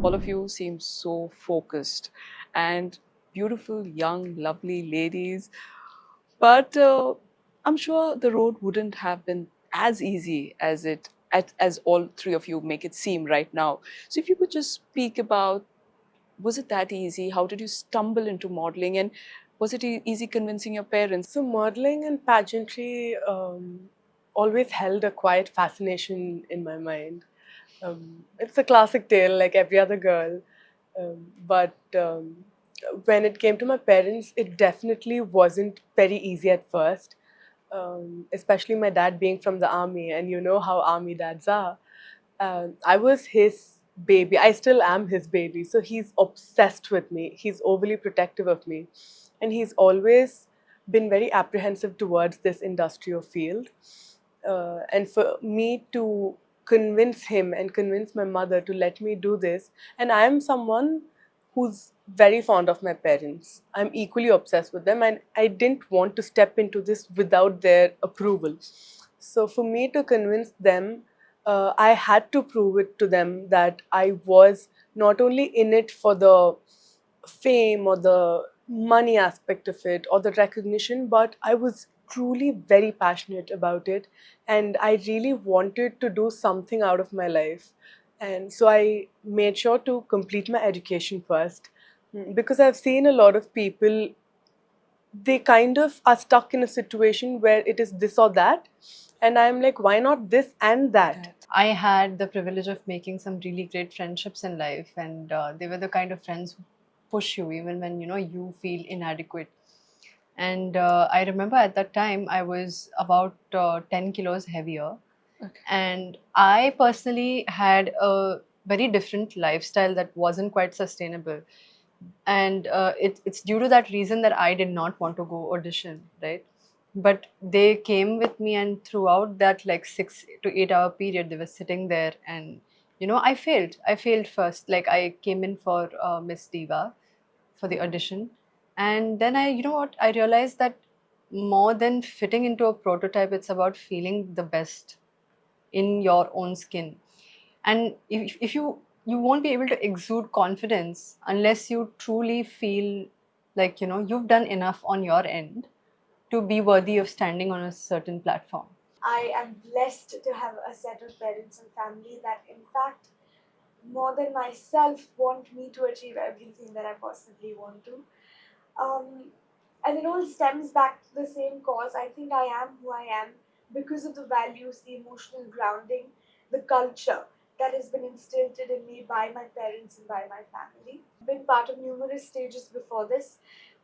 All of you seem so focused and beautiful, young, lovely ladies. But I'm sure the road wouldn't have been as easy as all three of you make it seem right now. So if you could just speak about, was it that easy? How did you stumble into modeling, and was it easy convincing your parents? So, modeling and pageantry always held a quiet fascination in my mind. It's a classic tale, like every other girl. But when it came to my parents, it definitely wasn't very easy at first, especially my dad being from the army, and you know how army dads are. I was his baby. I still am his baby. So he's obsessed with me. He's overly protective of me. And he's always been very apprehensive towards this industrial field. And for me to convince him and convince my mother to let me do this, and I am someone who's very fond of my parents. I'm equally obsessed with them, and I didn't want to step into this without their approval. So for me to convince them, I had to prove it to them that I was not only in it for the fame or the money aspect of it or the recognition, but I was truly very passionate about it, and I really wanted to do something out of my life. And so I made sure to complete my education first. Because I've seen a lot of people, they kind of are stuck in a situation where it is this or that, and I'm like, why not this and that? I had the privilege of making some really great friendships in life, and they were the kind of friends who push you even when you feel inadequate. And I remember at that time I was about 10 kilos heavier, Okay. and I personally had a very different lifestyle that wasn't quite sustainable. And it's due to that reason that I did not want to go audition, right? But they came with me, and throughout that like 6 to 8 hour period, they were sitting there, and I failed first. Like, I came in for Miss Diva for the audition, and then I realized that more than fitting into a prototype, it's about feeling the best in your own skin. And if you won't be able to exude confidence unless you truly feel like you've done enough on your end to be worthy of standing on a certain platform. I am blessed to have a set of parents and family that, in fact, more than myself, want me to achieve everything that I possibly want to. Um, and it all stems back to the same cause. I think I am who I am because of the values, the emotional grounding, the culture that has been instilled in me by my parents and by my family. Been part of numerous stages before this,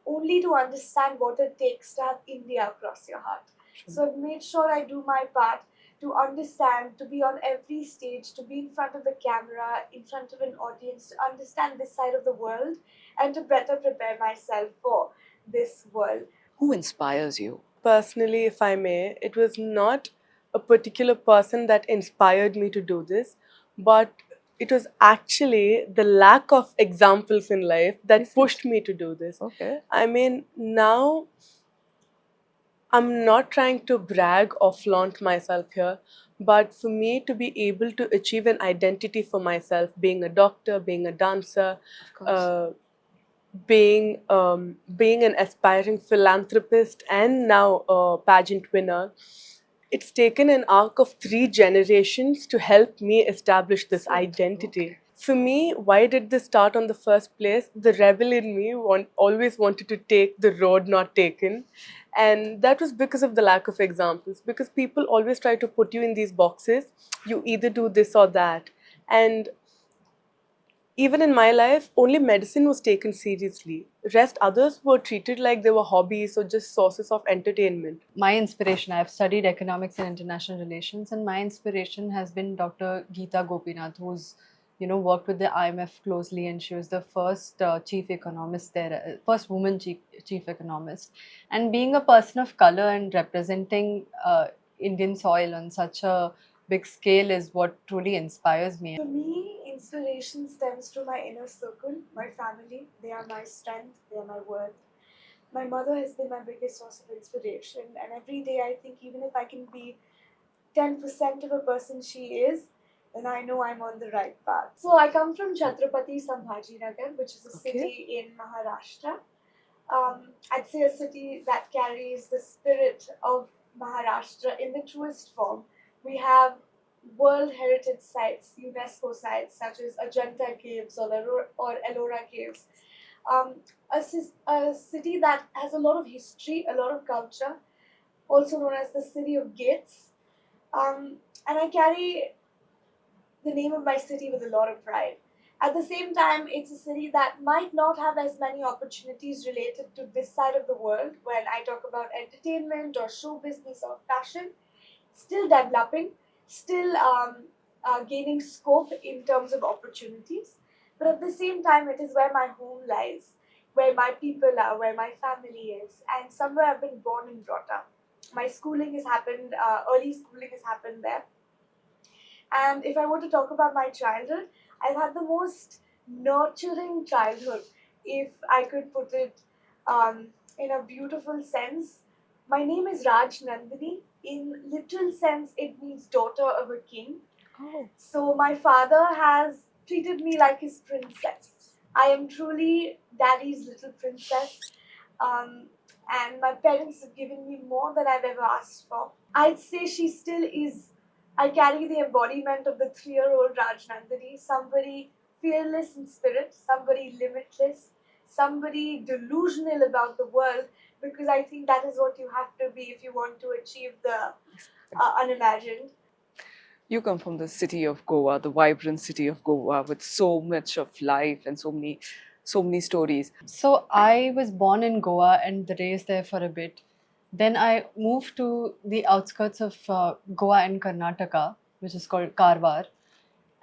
only to understand what it takes to have India across your heart. So I've made sure I do my part to understand, to be on every stage, to be in front of the camera, in front of an audience, to understand this side of the world and to better prepare myself for this world. Who inspires you? Personally, if I may, it was not a particular person that inspired me to do this, but it was actually the lack of examples in life that pushed me to do this. Okay. I mean, now I'm not trying to brag or flaunt myself here, but for me to be able to achieve an identity for myself, being a doctor, being a dancer, Of course. being an aspiring philanthropist, and now a pageant winner, it's taken an arc of 3 generations to help me establish this identity. Okay. For me, why did this start on the first place? The rebel in me always wanted to take the road not taken. And that was because of the lack of examples. Because people always try to put you in these boxes. You either do this or that. And even in my life, only medicine was taken seriously. Rest others were treated like they were hobbies or just sources of entertainment. My inspiration, I've studied economics and international relations, and my inspiration has been Dr. Geeta Gopinath, who's worked with the IMF closely, and she was the first chief economist there, first woman chief economist. And being a person of color and representing Indian soil on such a big scale is what truly inspires me. For me, inspiration stems from my inner circle, my family. They are my strength, they are my worth. My mother has been my biggest source of inspiration, and every day I think even if I can be 10% of a person she is, then I know I'm on the right path. So I come from Chhatrapati Sambhajinagar, which is a Okay. city in Maharashtra. I'd say a city that carries the spirit of Maharashtra in the truest form. We have World Heritage Sites, UNESCO sites such as Ajanta Caves or Ellora Caves. Um, a city that has a lot of history, a lot of culture, also known as the City of Gates. And I carry the name of my city with a lot of pride. At the same time, it's a city that might not have as many opportunities related to this side of the world when I talk about entertainment or show business or fashion. Still developing, still gaining scope in terms of opportunities. But at the same time, it is where my home lies, where my people are, where my family is, and somewhere I've been born and brought up. My schooling has happened, early schooling has happened there. And if I were to talk about my childhood, I've had the most nurturing childhood, if I could put it in a beautiful sense. My name is Raj Nandini. In literal sense, it means daughter of a king. Oh. So my father has treated me like his princess. I am truly daddy's little princess. Um, and my parents have given me more than I've ever asked for. I'd say she still is. I carry the embodiment of the 3-year-old Raj Nandini, somebody fearless in spirit, somebody limitless, somebody delusional about the world, because I think that is what you have to be if you want to achieve the unimagined. You come from the city of Goa, the vibrant city of Goa, with so much of life and so many stories. So I was born in Goa and raised there for a bit. Then I moved to the outskirts of Goa and Karnataka, which is called Karwar,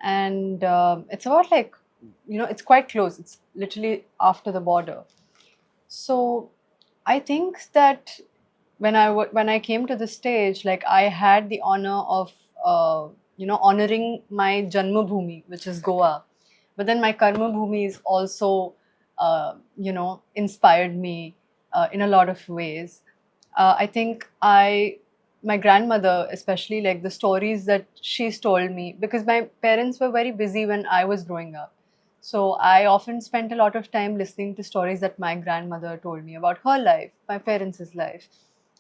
and it's about like, it's quite close. It's literally after the border. So I think that when I came to the stage, like I had the honor of honoring my Janma Bhumi, which is Goa, but then my Karma Bhumi is also inspired me in a lot of ways. I think my grandmother, especially, like the stories that she's told me, because my parents were very busy when I was growing up. So I often spent a lot of time listening to stories that my grandmother told me about her life, my parents' life.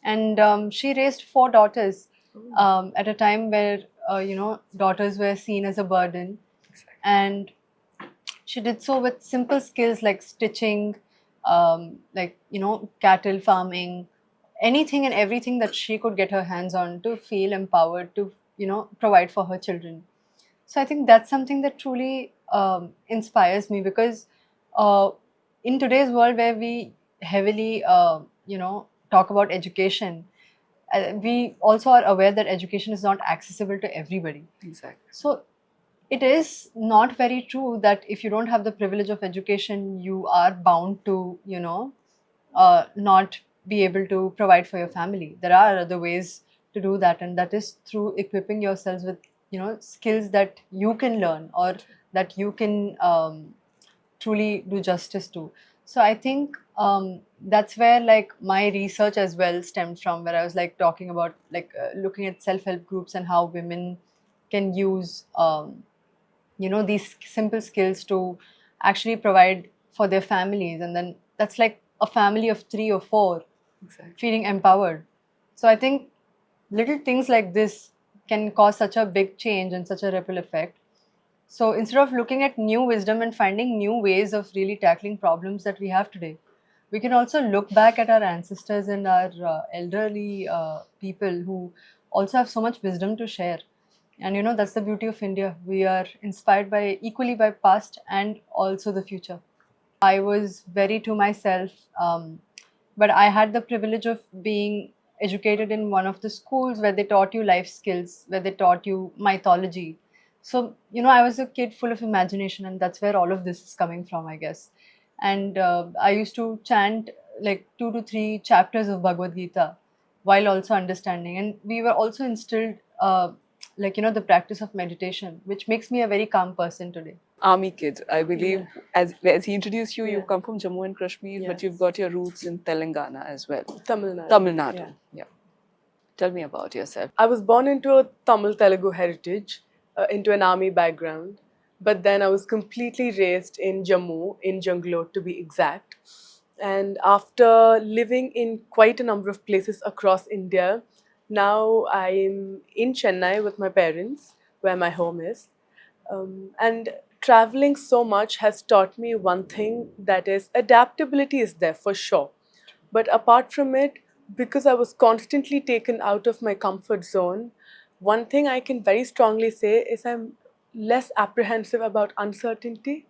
And she raised 4 daughters at a time where, daughters were seen as a burden. And she did so with simple skills like stitching, cattle farming, anything and everything that she could get her hands on to feel empowered to, provide for her children. So I think that's something that truly inspires me, because in today's world where we heavily, talk about education, we also are aware that education is not accessible to everybody. Exactly. So it is not very true that if you don't have the privilege of education, you are bound to, not be able to provide for your family. There are other ways to do that, and that is through equipping yourselves with, skills that you can learn or that you can truly do justice to. So I think that's where like my research as well stemmed from, where I was like talking about like looking at self-help groups and how women can use these simple skills to actually provide for their families, and then that's like a family of 3 or 4 Exactly. feeling empowered. So I think little things like this can cause such a big change and such a ripple effect. So instead of looking at new wisdom and finding new ways of really tackling problems that we have today, we can also look back at our ancestors and our elderly people who also have so much wisdom to share. And that's the beauty of India. We are inspired by equally by past and also the future. I was very to myself, but I had the privilege of being educated in one of the schools where they taught you life skills, where they taught you mythology. So, I was a kid full of imagination, and that's where all of this is coming from, I guess. And I used to chant like 2 to 3 chapters of Bhagavad Gita while also understanding. And we were also instilled, the practice of meditation, which makes me a very calm person today. Army kid, I believe. As he introduced you, you Yeah. come from Jammu and Kashmir, but Yes. you've got your roots in Telangana as well. Tamil Nadu. Tamil Nadu. Yeah. Yeah. Tell me about yourself. I was born into a Tamil Telugu heritage. into an army background. But then I was completely raised in Jammu, in Jangalore to be exact. And after living in quite a number of places across India, now I'm in Chennai with my parents, where my home is. And traveling so much has taught me one thing, that is, adaptability is there for sure. But apart from it, because I was constantly taken out of my comfort zone, one thing I can very strongly say is I'm less apprehensive about uncertainty.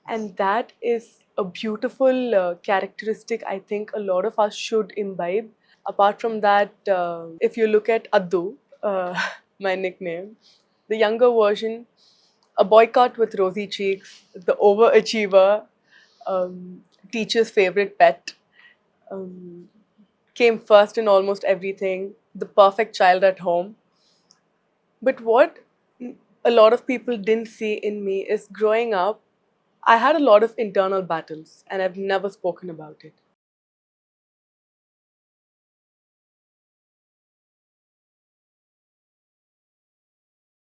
And that is a beautiful characteristic I think a lot of us should imbibe. Apart from that, if you look at Addu, my nickname, the younger version, a boycott with rosy cheeks, the overachiever, teacher's favorite pet, um, came first in almost everything, the perfect child at home. But what a lot of people didn't see in me is growing up, I had a lot of internal battles and I've never spoken about it.